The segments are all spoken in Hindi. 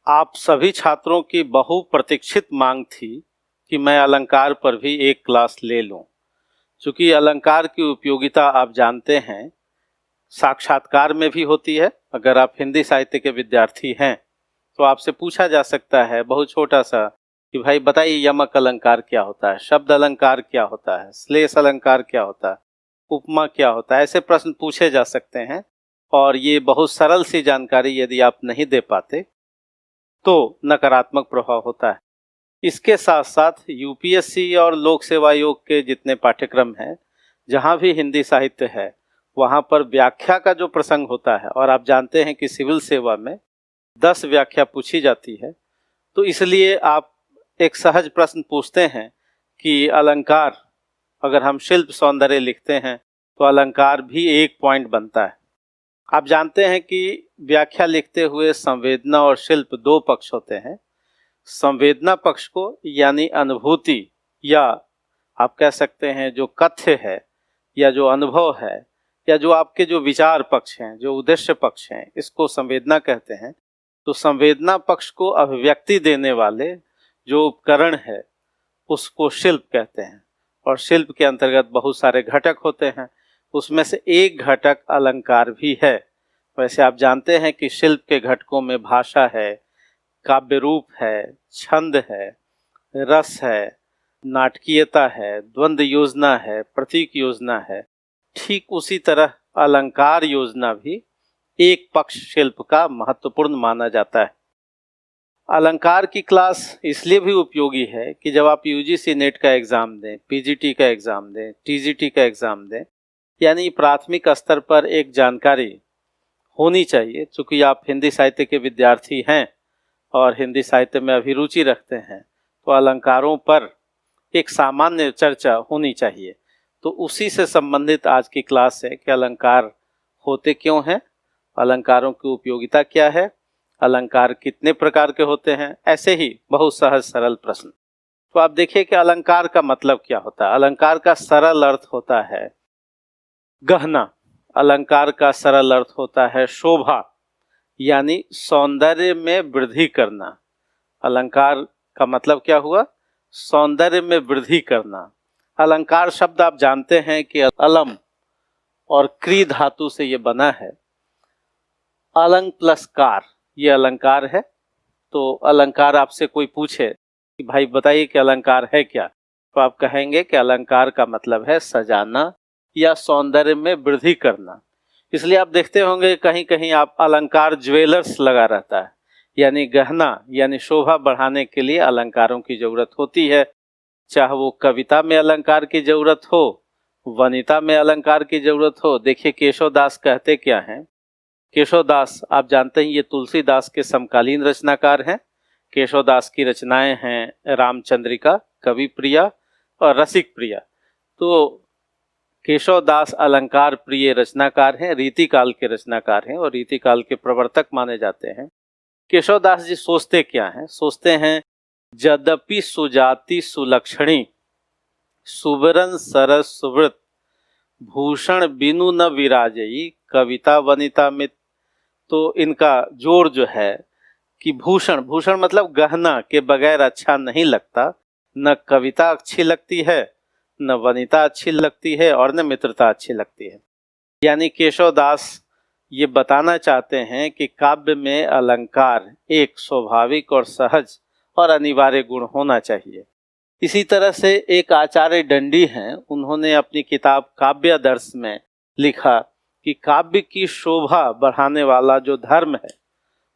आप सभी छात्रों की बहुप्रतीक्षित मांग थी कि मैं अलंकार पर भी एक क्लास ले लूं। चूँकि अलंकार की उपयोगिता आप जानते हैं, साक्षात्कार में भी होती है। अगर आप हिंदी साहित्य के विद्यार्थी हैं तो आपसे पूछा जा सकता है बहुत छोटा सा कि भाई बताइए यमक अलंकार क्या होता है, शब्द अलंकार क्या होता है, श्लेष अलंकार क्या होता है, उपमा क्या होता है। ऐसे प्रश्न पूछे जा सकते हैं और ये बहुत सरल सी जानकारी यदि आप नहीं दे पाते तो नकारात्मक प्रभाव होता है। इसके साथ साथ यूपीएससी और लोक सेवा आयोग के जितने पाठ्यक्रम हैं, जहाँ भी हिंदी साहित्य है वहाँ पर व्याख्या का जो प्रसंग होता है, और आप जानते हैं कि सिविल सेवा में 10 व्याख्या पूछी जाती है, तो इसलिए आप एक सहज प्रश्न पूछते हैं कि अलंकार, अगर हम शिल्प सौंदर्य लिखते हैं तो अलंकार भी एक पॉइंट बनता है। आप जानते हैं कि व्याख्या लिखते हुए संवेदना और शिल्प दो पक्ष होते हैं। संवेदना पक्ष को यानी अनुभूति, या आप कह सकते हैं जो कथ्य है या जो अनुभव है या जो आपके जो विचार पक्ष हैं, जो उद्देश्य पक्ष हैं, इसको संवेदना कहते हैं। तो संवेदना पक्ष को अभिव्यक्ति देने वाले जो उपकरण है उसको शिल्प कहते हैं। और शिल्प के अंतर्गत बहुत सारे घटक होते हैं, उसमें से एक घटक अलंकार भी है। वैसे आप जानते हैं कि शिल्प के घटकों में भाषा है, काव्य रूप है, छंद है, रस है, नाटकीयता है, द्वंद्व योजना है, प्रतीक योजना है। ठीक उसी तरह अलंकार योजना भी एक पक्ष शिल्प का महत्वपूर्ण माना जाता है। अलंकार की क्लास इसलिए भी उपयोगी है कि जब आप यूजीसी नेट का एग्ज़ाम दें, पीजीटी का एग्ज़ाम दें, टीजीटी का एग्ज़ाम दें, यानी प्राथमिक स्तर पर एक जानकारी होनी चाहिए। चूँकि आप हिंदी साहित्य के विद्यार्थी हैं और हिंदी साहित्य में अभिरुचि रखते हैं, तो अलंकारों पर एक सामान्य चर्चा होनी चाहिए। तो उसी से संबंधित आज की क्लास है कि अलंकार होते क्यों हैं, अलंकारों की उपयोगिता क्या है, अलंकार कितने प्रकार के होते हैं, ऐसे ही बहुत सहज सरल प्रश्न। तो आप देखिए कि अलंकार का मतलब क्या होता है। अलंकार का सरल अर्थ होता है गहना, अलंकार का सरल अर्थ होता है शोभा, यानी सौंदर्य में वृद्धि करना। अलंकार का मतलब क्या हुआ? सौंदर्य में वृद्धि करना। अलंकार शब्द आप जानते हैं कि अलम और क्री धातु से ये बना है। अलंग प्लस कार, ये अलंकार है। तो अलंकार आपसे कोई पूछे कि भाई बताइए कि अलंकार है क्या, तो आप कहेंगे कि अलंकार का मतलब है सजाना या सौंदर्य में वृद्धि करना। इसलिए आप देखते होंगे कहीं कहीं आप अलंकार ज्वेलर्स लगा रहता है, यानी गहना यानी शोभा बढ़ाने के लिए अलंकारों की जरूरत होती है। चाहे वो कविता में अलंकार की जरूरत हो, वनिता में अलंकार की जरूरत हो। देखिए केशवदास कहते क्या हैं। केशवदास आप जानते हैं ये तुलसीदास के समकालीन रचनाकार हैं। केशवदास की रचनाएं हैं रामचंद्रिका, कवि प्रिया और रसिक प्रिया। तो केशवदास अलंकार प्रिय रचनाकार हैं, रीतिकाल के रचनाकार हैं और रीतिकाल के प्रवर्तक माने जाते हैं। केशवदास जी सोचते क्या हैं? सोचते हैं यद्यपि सुजाति सुलक्षणी, सुबरन सरस सुवृत, भूषण बिनु न विराजई, कविता वनिता मित। तो इनका जोड़ जो है कि भूषण, भूषण मतलब गहना के बगैर अच्छा नहीं लगता। न कविता अच्छी लगती है, न वनिता अच्छी लगती है और न मित्रता अच्छी लगती है। यानी केशवदास ये बताना चाहते हैं कि काव्य में अलंकार एक स्वाभाविक और सहज और अनिवार्य गुण होना चाहिए। इसी तरह से एक आचार्य दंडी हैं, उन्होंने अपनी किताब काव्यादर्श में लिखा कि काव्य की शोभा बढ़ाने वाला जो धर्म है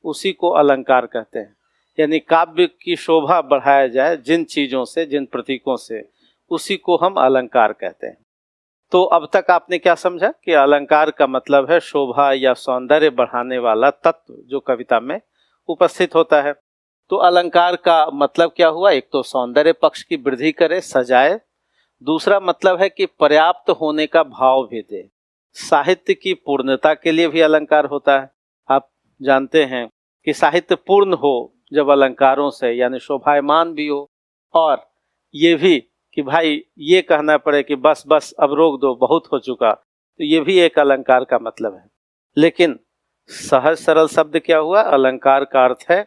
उसी को अलंकार कहते हैं। यानी काव्य की शोभा बढ़ाया जाए जिन चीज़ों से, जिन प्रतीकों से, उसी को हम अलंकार कहते हैं। तो अब तक आपने क्या समझा कि अलंकार का मतलब है शोभा या सौंदर्य बढ़ाने वाला तत्व जो कविता में उपस्थित होता है। तो अलंकार का मतलब क्या हुआ? एक तो सौंदर्य पक्ष की वृद्धि करे, सजाए। दूसरा मतलब है कि पर्याप्त होने का भाव भी दे। साहित्य की पूर्णता के लिए भी अलंकार होता है। आप जानते हैं कि साहित्य पूर्ण हो जब अलंकारों से, यानी शोभायमान भी हो, और ये भी कि भाई ये कहना पड़े कि बस बस अब रोक दो, बहुत हो चुका, तो ये भी एक अलंकार का मतलब है। लेकिन सहज सरल शब्द क्या हुआ? अलंकार का अर्थ है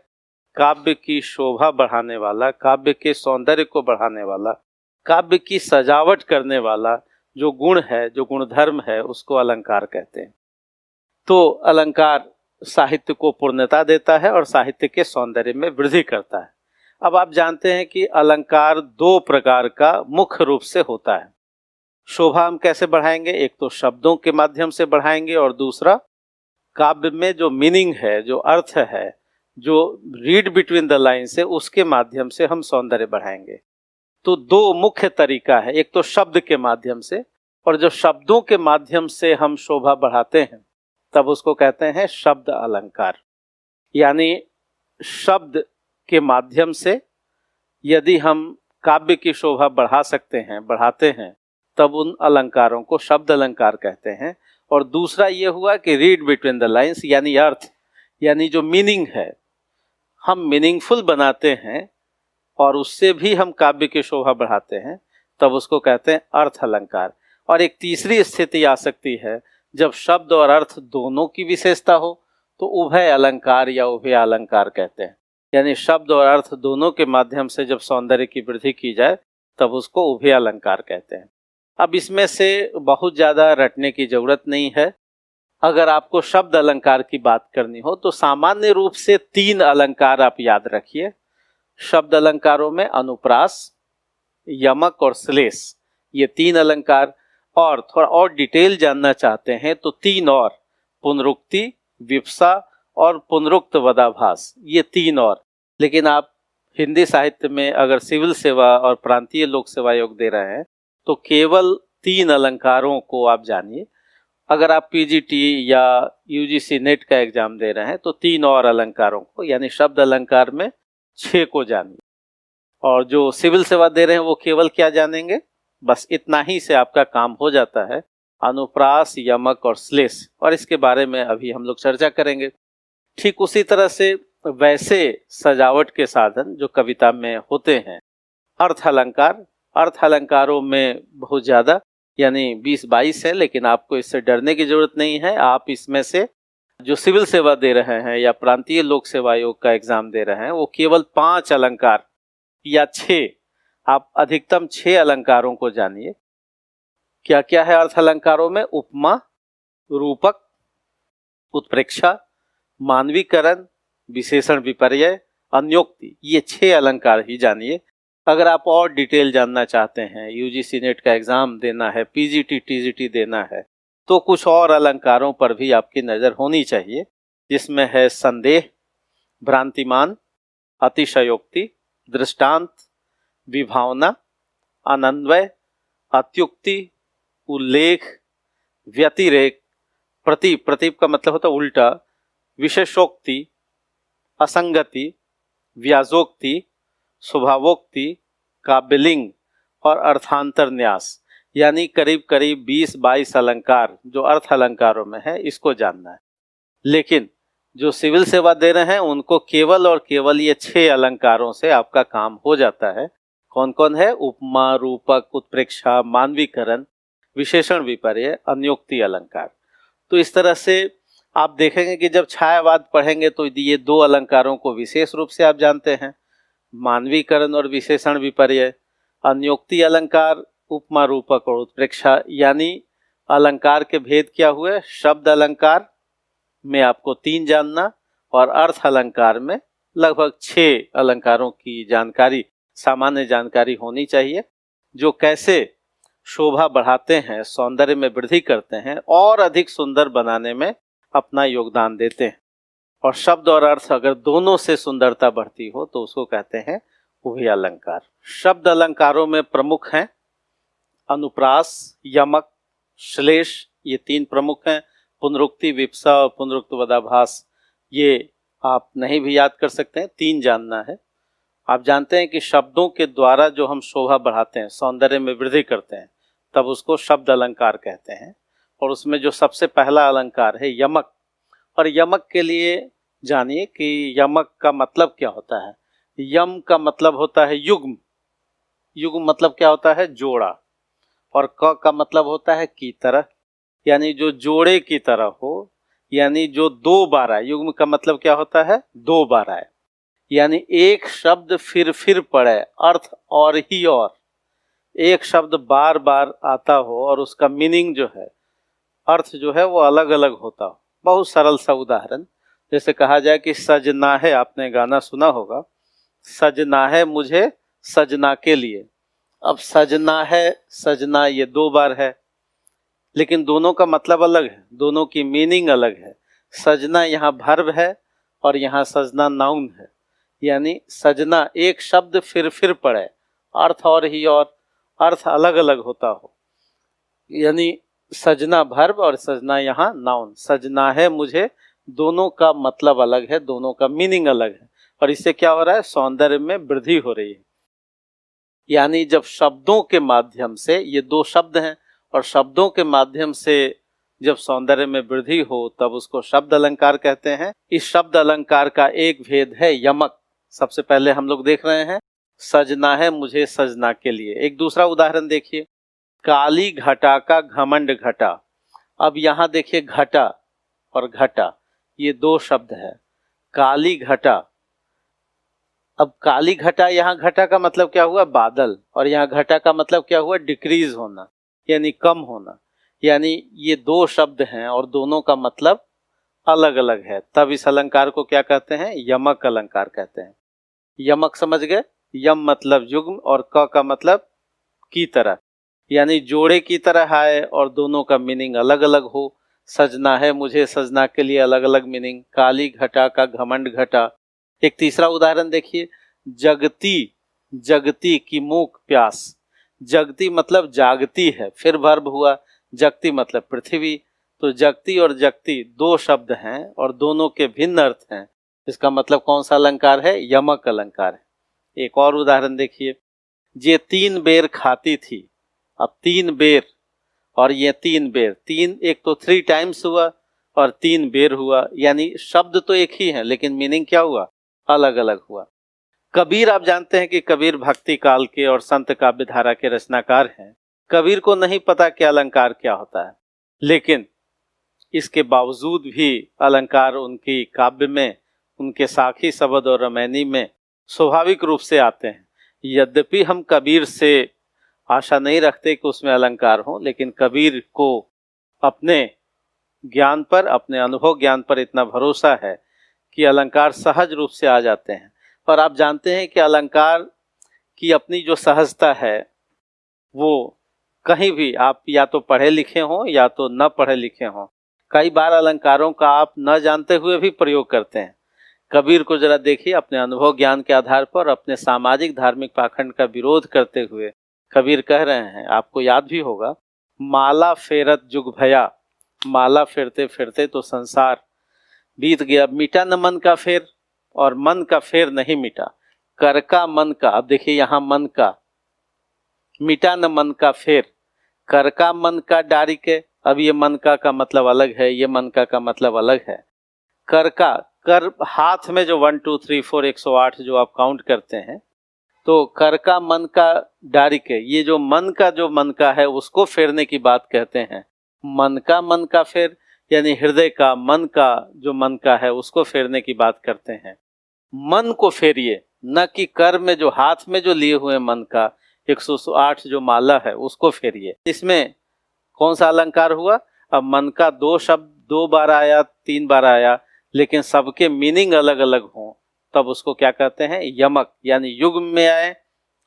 काव्य की शोभा बढ़ाने वाला, काव्य के सौंदर्य को बढ़ाने वाला, काव्य की सजावट करने वाला जो गुण है, जो गुणधर्म है, उसको अलंकार कहते हैं। तो अलंकार साहित्य को पूर्णता देता है और साहित्य के सौंदर्य में वृद्धि करता है। अब आप जानते हैं कि अलंकार दो प्रकार का मुख्य रूप से होता है। शोभा हम कैसे बढ़ाएंगे? एक तो शब्दों के माध्यम से बढ़ाएंगे और दूसरा काव्य में जो मीनिंग है, जो अर्थ है, जो रीड बिटवीन द लाइन्स है, उसके माध्यम से हम सौंदर्य बढ़ाएंगे। तो दो मुख्य तरीका है, एक तो शब्द के माध्यम से, और जो शब्दों के माध्यम से हम शोभा बढ़ाते हैं तब उसको कहते हैं शब्द अलंकार। यानी शब्द के माध्यम से यदि हम काव्य की शोभा बढ़ा सकते हैं, बढ़ाते हैं, तब उन अलंकारों को शब्द अलंकार कहते हैं। और दूसरा ये हुआ कि रीड बिटवीन द लाइन्स, यानी अर्थ, यानी जो मीनिंग है, हम मीनिंगफुल बनाते हैं और उससे भी हम काव्य की शोभा बढ़ाते हैं, तब उसको कहते हैं अर्थ अलंकार। और एक तीसरी स्थिति आ सकती है जब शब्द और अर्थ दोनों की विशेषता हो, तो उभय अलंकार या उभय अलंकार कहते हैं। यानी शब्द और अर्थ दोनों के माध्यम से जब सौंदर्य की वृद्धि की जाए तब उसको उभय अलंकार कहते हैं। अब इसमें से बहुत ज़्यादा रटने की जरूरत नहीं है। अगर आपको शब्द अलंकार की बात करनी हो तो सामान्य रूप से 3 अलंकार आप याद रखिए। शब्द अलंकारों में अनुप्रास, यमक और श्लेष, ये 3 अलंकार। और थोड़ा और डिटेल जानना चाहते हैं तो 3 और, पुनरुक्ति, विप्सा और पुनरुक्त वदाभास, ये 3 और। लेकिन आप हिंदी साहित्य में अगर सिविल सेवा और प्रांतीय लोक सेवा आयोग दे रहे हैं तो केवल 3 अलंकारों को आप जानिए। अगर आप पीजीटी या यूजीसी नेट का एग्जाम दे रहे हैं तो 3 और अलंकारों को, यानी शब्द अलंकार में 6 को जानिए। और जो सिविल सेवा दे रहे हैं वो केवल क्या जानेंगे? बस इतना ही से आपका काम हो जाता है, अनुप्रास, यमक और श्लेष। और इसके बारे में अभी हम लोग चर्चा करेंगे। ठीक उसी तरह से वैसे सजावट के साधन जो कविता में होते हैं, अर्थ अलंकार। अर्थ अलंकारों में बहुत ज़्यादा, यानी 20-22 है, लेकिन आपको इससे डरने की जरूरत नहीं है। आप इसमें से जो सिविल सेवा दे रहे हैं या प्रांतीय लोक सेवा आयोग का एग्जाम दे रहे हैं वो केवल 5 अलंकार या 6, आप अधिकतम 6 अलंकारों को जानिए। क्या क्या है अर्थ अलंकारों में? उपमा, रूपक, उत्प्रेक्षा, मानवीकरण, विशेषण विपर्यय, अन्योक्ति, ये 6 अलंकार ही जानिए। अगर आप और डिटेल जानना चाहते हैं, यूजीसी नेट का एग्जाम देना है, पीजीटी टीजीटी देना है, तो कुछ और अलंकारों पर भी आपकी नज़र होनी चाहिए, जिसमें है संदेह, भ्रांतिमान, अतिशयोक्ति, दृष्टांत, विभावना, अनन्वय, अत्युक्ति, उल्लेख, व्यतिरेक, प्रतीप, प्रतीप का मतलब होता है उल्टा, विशेषोक्ति, असंगति, व्याजोक्ति, स्वभावोक्ति, काव्यलिंग और अर्थांतर न्यास। यानी करीब करीब 20-22 अलंकार जो अर्थ अलंकारों में है, इसको जानना है। लेकिन जो सिविल सेवा दे रहे हैं उनको केवल और केवल ये 6 अलंकारों से आपका काम हो जाता है। कौन कौन है? उपमा, रूपक, उत्प्रेक्षा, मानवीकरण, विशेषण विपर्यय, अन्योक्ति अलंकार। तो इस तरह से आप देखेंगे कि जब छायावाद पढ़ेंगे तो ये 2 अलंकारों को विशेष रूप से आप जानते हैं, मानवीकरण और विशेषण विपर्यय। अन्योक्ति अलंकार, उपमा, रूपक और उत्प्रेक्षा, यानी अलंकार के भेद क्या हुए? शब्द अलंकार में आपको 3 जानना और अर्थ अलंकार में लगभग 6 अलंकारों की जानकारी, सामान्य जानकारी होनी चाहिए, जो कैसे शोभा बढ़ाते हैं, सौंदर्य में वृद्धि करते हैं और अधिक सुंदर बनाने में अपना योगदान देते हैं। और शब्द और अर्थ अगर दोनों से सुंदरता बढ़ती हो तो उसको कहते हैं उभय अलंकार। शब्द अलंकारों में प्रमुख हैं अनुप्रास, यमक, श्लेष, ये 3 प्रमुख हैं। पुनरुक्ति, विप्सा और पुनरुक्त वदाभास, ये आप नहीं भी याद कर सकते हैं, 3 जानना है। आप जानते हैं कि शब्दों के द्वारा जो हम शोभा बढ़ाते हैं, सौंदर्य में वृद्धि करते हैं, तब उसको शब्द अलंकार कहते हैं। और उसमें जो सबसे पहला अलंकार है यमक, और यमक के लिए जानिए कि यमक का मतलब क्या होता है। यम का मतलब होता है युग्म, युग्म मतलब क्या होता है? जोड़ा। और क का मतलब होता है की तरह, यानी जो जोड़े की तरह हो, यानी जो 2 बार आए। युग्म का मतलब क्या होता है? 2 बार आए। यानी एक शब्द फिर पड़े, अर्थ और ही और, एक शब्द बार बार आता हो और उसका मीनिंग जो है, अर्थ जो है वो अलग अलग होता हो। बहुत सरल सा उदाहरण, जैसे कहा जाए कि सजना है, आपने गाना सुना होगा, सजना है मुझे सजना के लिए। अब सजना है, सजना ये दो बार है, लेकिन दोनों का मतलब अलग है, दोनों की मीनिंग अलग है। सजना यहाँ वर्ब है और यहाँ सजना नाउन है। यानी सजना एक शब्द फिर पड़े, अर्थ और ही और, अर्थ अलग अलग होता हो। यानी सजना वर्ब और सजना यहाँ नाउन। सजना है मुझे, दोनों का मतलब अलग है, दोनों का मीनिंग अलग है, और इससे क्या हो रहा है, सौंदर्य में वृद्धि हो रही है। यानी जब शब्दों के माध्यम से, ये दो शब्द हैं, और शब्दों के माध्यम से जब सौंदर्य में वृद्धि हो तब उसको शब्द अलंकार कहते हैं। इस शब्द अलंकार का एक भेद है यमक। सबसे पहले हम लोग देख रहे हैं सजना है मुझे सजना के लिए। एक दूसरा उदाहरण देखिए, काली घटा का घमंड घटा। अब यहाँ देखिए घटा और घटा ये दो शब्द है, काली घटा। अब काली घटा, यहाँ घटा का मतलब क्या हुआ, बादल, और यहाँ घटा का मतलब क्या हुआ, डिक्रीज होना, यानी कम होना। यानी ये दो शब्द हैं और दोनों का मतलब अलग अलग है, तब इस अलंकार को क्या कहते हैं, यमक अलंकार कहते हैं। यमक समझ गए, यम मतलब युग्म और क का मतलब की तरह, यानी जोड़े की तरह आए और दोनों का मीनिंग अलग अलग हो। सजना है मुझे सजना के लिए अलग अलग मीनिंग, काली घटा का घमंड घटा। एक तीसरा उदाहरण देखिए, जगती, जगती की मूक प्यास। जगती मतलब जागती है, फिर वर्ब हुआ, जगती मतलब पृथ्वी। तो जगती और जगती दो शब्द हैं और दोनों के भिन्न अर्थ हैं। इसका मतलब कौन सा अलंकार है, यमक अलंकार है। एक और उदाहरण देखिए, ये 3 बेर खाती थी। अब 3 बेर और ये 3 बेर, तीन एक तो 3 टाइम्स हुआ और 3 बेर हुआ, यानी शब्द तो एक ही है लेकिन मीनिंग क्या हुआ, अलग अलग हुआ। कबीर, आप जानते हैं कि कबीर भक्ति काल के और संत काव्य धारा के रचनाकार हैं। कबीर को नहीं पता कि अलंकार क्या होता है, लेकिन इसके बावजूद भी अलंकार उनकी काव्य में, उनके साखी शब्द और रामायणी में स्वाभाविक रूप से आते हैं। यद्यपि हम कबीर से आशा नहीं रखते कि उसमें अलंकार हो, लेकिन कबीर को अपने ज्ञान पर, अपने अनुभव ज्ञान पर इतना भरोसा है कि अलंकार सहज रूप से आ जाते हैं। पर आप जानते हैं कि अलंकार की अपनी जो सहजता है, वो कहीं भी आप या तो पढ़े लिखे हों या तो न पढ़े लिखे हों, कई बार अलंकारों का आप न जानते हुए भी प्रयोग करते हैं। कबीर को जरा देखिए, अपने अनुभव ज्ञान के आधार पर अपने सामाजिक धार्मिक पाखंड का विरोध करते हुए कबीर कह रहे हैं, आपको याद भी होगा, माला फेरत जुग भया, माला फेरते फेरते तो संसार बीत गया, मिटा न मन का फेर, और मन का फेर नहीं मिटा, कर का मन का। अब देखिए यहाँ मन का, मिटा न मन का फेर, कर का मन का डारी के। अब ये मन का मतलब अलग है, ये मन का मतलब अलग है। कर का, कर हाथ में जो 1 2 3 4 108 जो आप काउंट करते हैं, तो कर का मन का डारी के, ये जो मन का है उसको फेरने की बात कहते हैं। मन का फेर, यानी हृदय का, मन का जो मन का है उसको फेरने की बात करते हैं। मन को फेरिए, न कि कर में जो हाथ में जो लिए हुए मन का 108 जो माला है उसको फेरिए। इसमें कौन सा अलंकार हुआ, अब मन का दो शब्द 2 बार आया, 3 बार आया, लेकिन सबके मीनिंग अलग अलग हों, तब उसको क्या कहते हैं, यमक। यानी युग्म में आए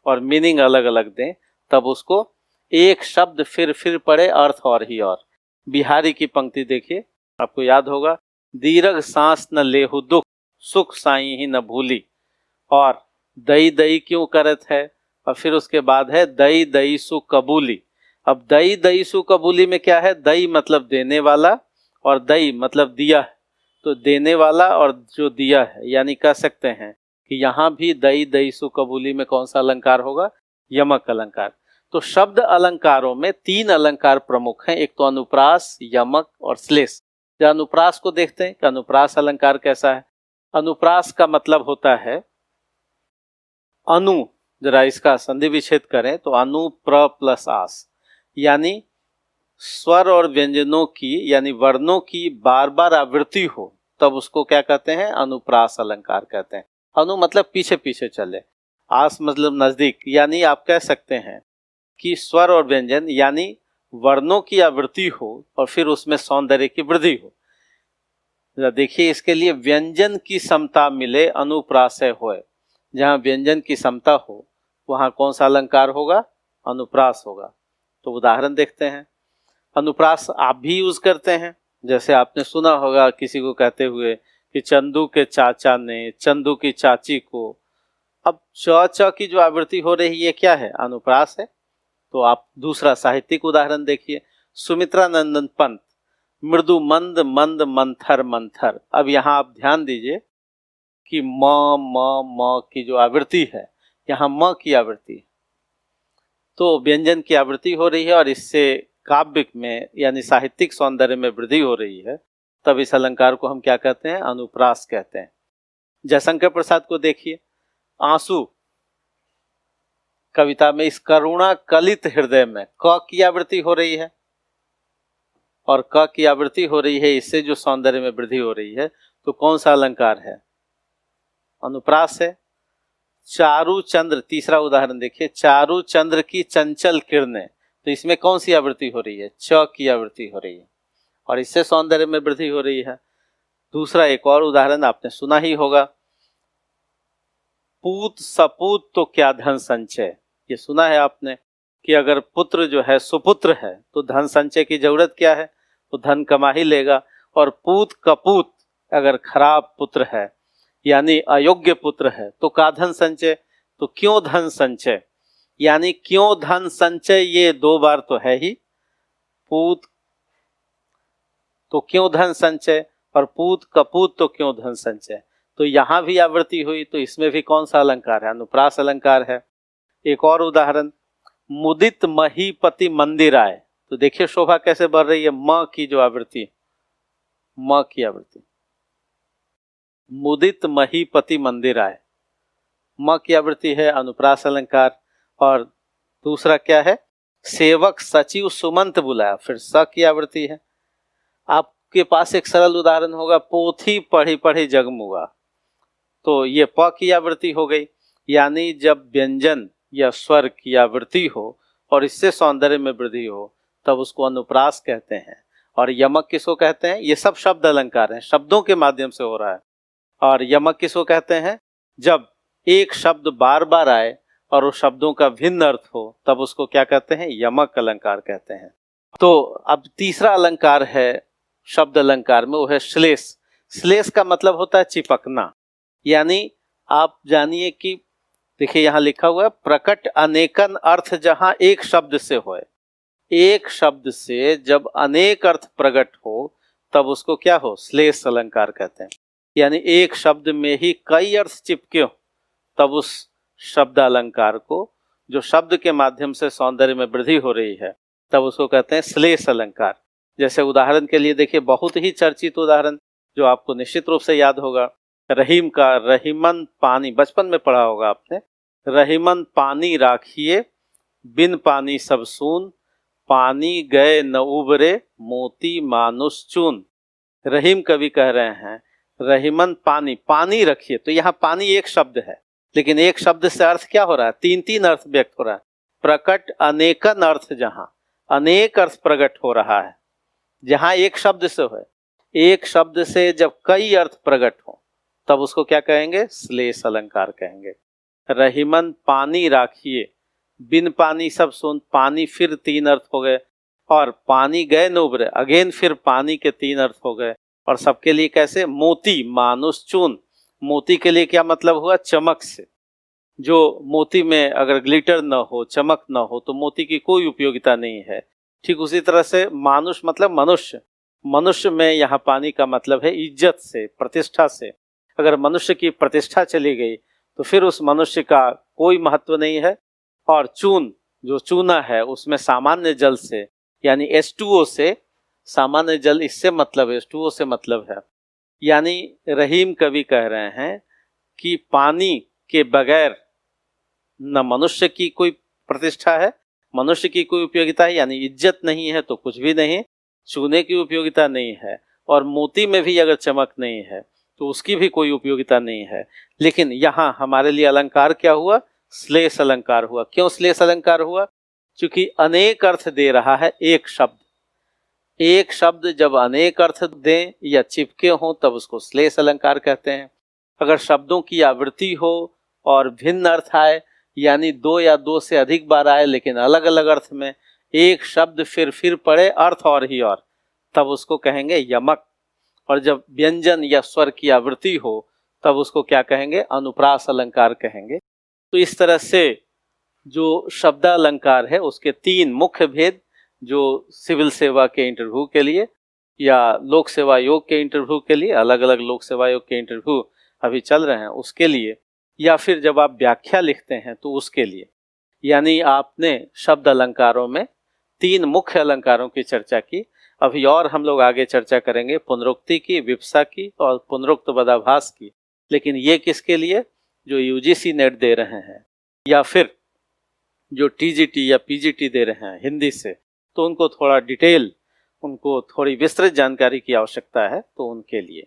और मीनिंग अलग अलग दें, तब उसको एक शब्द फिर पड़े, अर्थ और ही और। बिहारी की पंक्ति देखिए, आपको याद होगा, दीर्घ सांस न लेहु दुख, सुख साई ही न भूली, और दई दई क्यों करत है, और फिर उसके बाद है दई दई सु कबूली। अब दई दई सु कबूली में क्या है, दई मतलब देने वाला और दई मतलब दिया है, तो देने वाला और जो दिया है, यानी कह सकते हैं कि यहाँ भी दई दई सु कबूली में कौन सा अलंकार होगा, यमक अलंकार। तो शब्द अलंकारों में 3 अलंकार प्रमुख हैं, एक तो अनुप्रास, यमक और श्लेष। जब अनुप्रास को देखते हैं कि अनुप्रास अलंकार कैसा है। अनुप्रास का मतलब होता है अनु, जरा इसका संधि विच्छेद करें तो अनु प्र प्लस आस, यानी स्वर और व्यंजनों की, यानी वर्णों की बार बार आवृत्ति हो, तब उसको क्या कहते हैं, अनुप्रास अलंकार कहते हैं। अनु मतलब पीछे पीछे चले, आस मतलब नजदीक, यानी आप कह सकते हैं कि स्वर और व्यंजन यानी वर्णों की आवृत्ति हो और फिर उसमें सौंदर्य की वृद्धि हो। देखिए इसके लिए व्यंजन की समता मिले अनुप्रासय होए, जहाँ व्यंजन की समता हो वहाँ कौन सा अलंकार होगा? अनुप्रास होगा। तो उदाहरण देखते हैं। अनुप्रास आप भी यूज करते हैं, जैसे आपने सुना होगा किसी को कहते हुए कि चंदू के चाचा ने चंदू की चाची को। अब च की जो आवृत्ति हो रही है क्या है? अनुप्रास है। तो आप दूसरा साहित्यिक उदाहरण देखिए, सुमित्रा नंदन पंत, मृदु मंद मंद मंथर मंथर। अब यहाँ आप ध्यान दीजिए कि म की जो आवृत्ति है, यहाँ म की आवृत्ति है, तो व्यंजन की आवृत्ति हो रही है और इससे काव्य में यानी साहित्यिक सौंदर्य में वृद्धि हो रही है। तब इस अलंकार को हम क्या कहते हैं? अनुप्रास कहते हैं। जयशंकर प्रसाद को देखिए, आंसू कविता में इस करुणा कलित हृदय में क की आवृत्ति हो रही है और क की आवृत्ति हो रही है, इससे जो सौंदर्य में वृद्धि हो रही है, तो कौन सा अलंकार है? अनुप्रास है। चारु चंद्र, तीसरा उदाहरण देखिए, चारु चंद्र की चंचल किरणें, तो इसमें कौन सी आवृत्ति हो रही है? च की आवृत्ति हो रही है और इससे सौंदर्य में वृद्धि हो रही है। दूसरा एक और उदाहरण आपने सुना ही होगा, पूत सपूत तो क्या धन संचय। ये सुना है आपने कि अगर पुत्र जो है सुपुत्र है तो धन संचय की जरूरत क्या है? तो धन कमा ही लेगा। और पूत कपूत अगर खराब पुत्र है यानी अयोग्य पुत्र है तो का धन संचय। तो क्यों धन संचय, यानी क्यों धन संचय, ये दो बार तो है ही। पूत तो क्यों धन संचय और पूत कपूत तो क्यों धन संचय, तो यहां भी आवृत्ति हुई। तो इसमें भी कौन सा अलंकार है? अनुप्रास अलंकार है। एक और उदाहरण, मुदित महीपति मंदिराय, तो देखिए शोभा कैसे बढ़ रही है। म की जो आवृत्ति, म की आवृत्ति, मुदित महीपति मंदिराय, म की आवृत्ति है, अनुप्रास अलंकार। और दूसरा क्या है? सेवक सचिव सुमंत बुलाया, फिर स की आवृत्ति है। आपके पास एक सरल उदाहरण होगा, पोथी पढ़ी पढ़ी जगमुआ, तो ये प की आवृत्ति हो गई। यानी जब व्यंजन या स्वर की आवृत्ति हो और इससे सौंदर्य में वृद्धि हो तब उसको अनुप्रास कहते हैं। और यमक किसको कहते हैं? ये सब शब्द अलंकार हैं, शब्दों के माध्यम से हो रहा है। और यमक किसको कहते हैं? जब एक शब्द बार बार आए और उस शब्दों का भिन्न अर्थ हो तब उसको क्या कहते हैं? यमक अलंकार कहते हैं। तो अब तीसरा अलंकार है शब्द अलंकार में, वो है श्लेष। श्लेष का मतलब होता है चिपकना, यानी आप जानिए कि देखिए यहाँ लिखा हुआ है, प्रकट अनेकन अर्थ जहां एक शब्द से होए। एक शब्द से जब अनेक अर्थ प्रकट हो तब उसको क्या हो? श्लेष अलंकार कहते हैं। यानी एक शब्द में ही कई अर्थ चिपके हो तब उस शब्द अलंकार को, जो शब्द के माध्यम से सौंदर्य में वृद्धि हो रही है, तब उसको कहते हैं श्लेष अलंकार। जैसे उदाहरण के लिए देखिए, बहुत ही चर्चित उदाहरण जो आपको निश्चित रूप से याद होगा, रहीम का रहीमन पानी, बचपन में पढ़ा होगा आपने, रहीमन पानी राखिए बिन पानी सब सून, पानी गए न उबरे मोती मानुष चून। रहीम कवि कह रहे हैं रहीमन पानी, पानी रखिए, तो यहाँ पानी एक शब्द है, लेकिन एक शब्द से अर्थ क्या हो रहा है? तीन तीन अर्थ व्यक्त हो रहा है। प्रकट अनेकन अर्थ, जहां अनेक अर्थ प्रकट हो रहा है, जहां एक शब्द से हो, एक शब्द से जब कई अर्थ प्रकट हो तब उसको क्या कहेंगे? श्लेष अलंकार कहेंगे। रहीमन पानी राखिए, बिन पानी सब सुन, पानी फिर तीन अर्थ हो गए, और पानी गए न उबरे, अगेन फिर पानी के तीन अर्थ हो गए। और सबके लिए कैसे? मोती मानुष चून, मोती के लिए क्या मतलब हुआ? चमक से। जो मोती में अगर ग्लिटर न हो, चमक न हो, तो मोती की कोई उपयोगिता नहीं है। ठीक उसी तरह से मानुष मतलब मनुष्य, मनुष्य में यहाँ पानी का मतलब है इज्जत से, प्रतिष्ठा से। अगर मनुष्य की प्रतिष्ठा चली गई तो फिर उस मनुष्य का कोई महत्व नहीं है। और चून, जो चूना है उसमें सामान्य जल से यानी H2O से, सामान्य जल इससे मतलब H2O से मतलब है। यानी रहीम कवि कह रहे हैं कि पानी के बगैर न मनुष्य की कोई प्रतिष्ठा है, मनुष्य की कोई उपयोगिता है, यानी इज्जत नहीं है तो कुछ भी नहीं, चूने की उपयोगिता नहीं है, और मोती में भी अगर चमक नहीं है तो उसकी भी कोई उपयोगिता नहीं है। लेकिन यहाँ हमारे लिए अलंकार क्या हुआ? श्लेष अलंकार हुआ। क्यों श्लेष अलंकार हुआ? क्योंकि अनेक अर्थ दे रहा है एक शब्द। एक शब्द जब अनेक अर्थ दें या चिपके हों तब उसको श्लेष अलंकार कहते हैं। अगर शब्दों की आवृत्ति हो और भिन्न अर्थ आए, यानी दो या दो से अधिक बार आए लेकिन अलग अलग अर्थ में, एक शब्द फिर पड़े अर्थ और ही और, तब उसको कहेंगे यमक। और जब व्यंजन या स्वर की आवृत्ति हो तब उसको क्या कहेंगे? अनुप्रास अलंकार कहेंगे। तो इस तरह से जो शब्दालंकार है उसके तीन मुख्य भेद, जो सिविल सेवा के इंटरव्यू के लिए या लोक सेवा आयोग के इंटरव्यू के लिए, अलग अलग लोक सेवा आयोग के इंटरव्यू अभी चल रहे हैं उसके लिए, या फिर जब आप व्याख्या लिखते हैं तो उसके लिए। यानी आपने शब्द अलंकारों में तीन मुख्य अलंकारों की चर्चा की। अभी और हम लोग आगे चर्चा करेंगे पुनरुक्ति की, विप्सा की और पुनरुक्त पदाभास की। लेकिन ये किसके लिए? जो यूजीसी नेट दे रहे हैं या फिर जो टीजीटी या पीजीटी दे रहे हैं हिंदी से, तो उनको थोड़ा डिटेल, उनको थोड़ी विस्तृत जानकारी की आवश्यकता है, तो उनके लिए।